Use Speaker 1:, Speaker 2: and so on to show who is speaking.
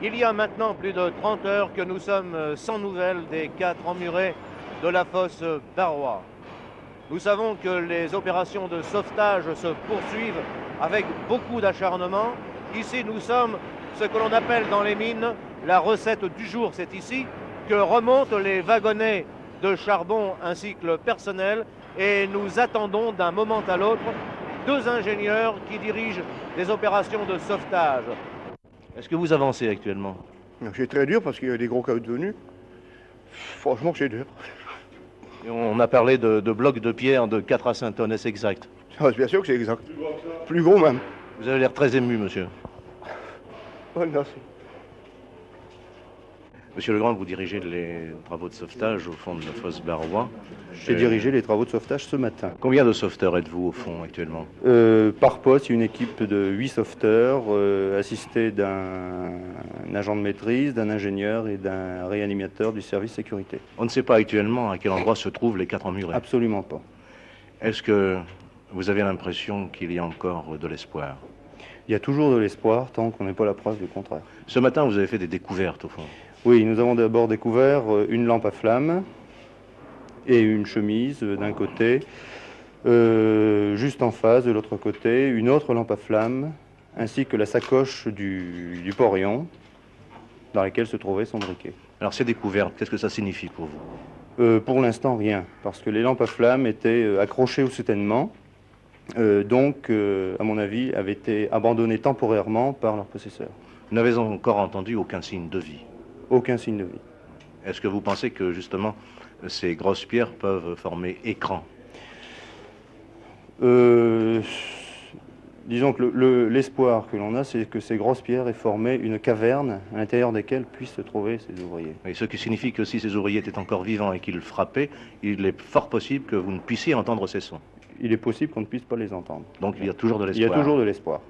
Speaker 1: Il y a maintenant plus de 30 heures que nous sommes sans nouvelles des 4 emmurés de la fosse Barrois. Nous savons que les opérations de sauvetage se poursuivent avec beaucoup d'acharnement. Ici, nous sommes ce que l'on appelle dans les mines la recette du jour. C'est ici que remontent les wagonnets de charbon ainsi que le personnel et nous attendons d'un moment à l'autre 2 ingénieurs qui dirigent des opérations de sauvetage. Est-ce que vous avancez actuellement?
Speaker 2: C'est très dur parce qu'il y a des gros cailloux venus. Franchement, c'est dur.
Speaker 1: Et on a parlé de blocs de pierre de 4 à 5 tonnes, est-ce exact?
Speaker 2: Ah, bien sûr que c'est exact. Plus gros même.
Speaker 1: Vous avez l'air très ému, monsieur.
Speaker 2: Oh, merci.
Speaker 1: Monsieur Legrand, vous dirigez les travaux de sauvetage au fond de la fosse Barrois.
Speaker 3: J'ai dirigé les travaux de sauvetage ce matin.
Speaker 1: Combien de sauveteurs êtes-vous au fond actuellement?
Speaker 3: Par poste, une équipe de 8 sauveteurs assistés d'un agent de maîtrise, d'un ingénieur et d'un réanimateur du service sécurité.
Speaker 1: On ne sait pas actuellement à quel endroit se trouvent les 4 emmurés.
Speaker 3: Absolument pas.
Speaker 1: Est-ce que vous avez l'impression qu'il y a encore de l'espoir?
Speaker 3: Il y a toujours de l'espoir tant qu'on n'est pas la preuve du contraire.
Speaker 1: Ce matin, vous avez fait des découvertes au fond.
Speaker 3: Oui, nous avons d'abord découvert une lampe à flamme et une chemise d'un côté. Juste en face, de l'autre côté, une autre lampe à flamme, ainsi que la sacoche du porion dans laquelle se trouvait son briquet.
Speaker 1: Alors ces découvertes, qu'est-ce que ça signifie pour vous?
Speaker 3: Pour l'instant, rien, parce que les lampes à flamme étaient accrochées au soutènement, donc, à mon avis, avaient été abandonnées temporairement par leur possesseur.
Speaker 1: Vous n'avez encore entendu aucun signe de vie?
Speaker 3: Aucun signe de vie.
Speaker 1: Est-ce que vous pensez que, justement, ces grosses pierres peuvent former écran?
Speaker 3: Disons que l'espoir que l'on a, c'est que ces grosses pierres aient formé une caverne à l'intérieur desquelles puissent se trouver ces ouvriers.
Speaker 1: Et ce qui signifie que si ces ouvriers étaient encore vivants et qu'ils frappaient, il est fort possible que vous ne puissiez entendre ces sons.
Speaker 3: Il est possible qu'on ne puisse pas les entendre.
Speaker 1: Donc il y a toujours de
Speaker 3: Il
Speaker 1: l'espoir.
Speaker 3: y a toujours de l'espoir.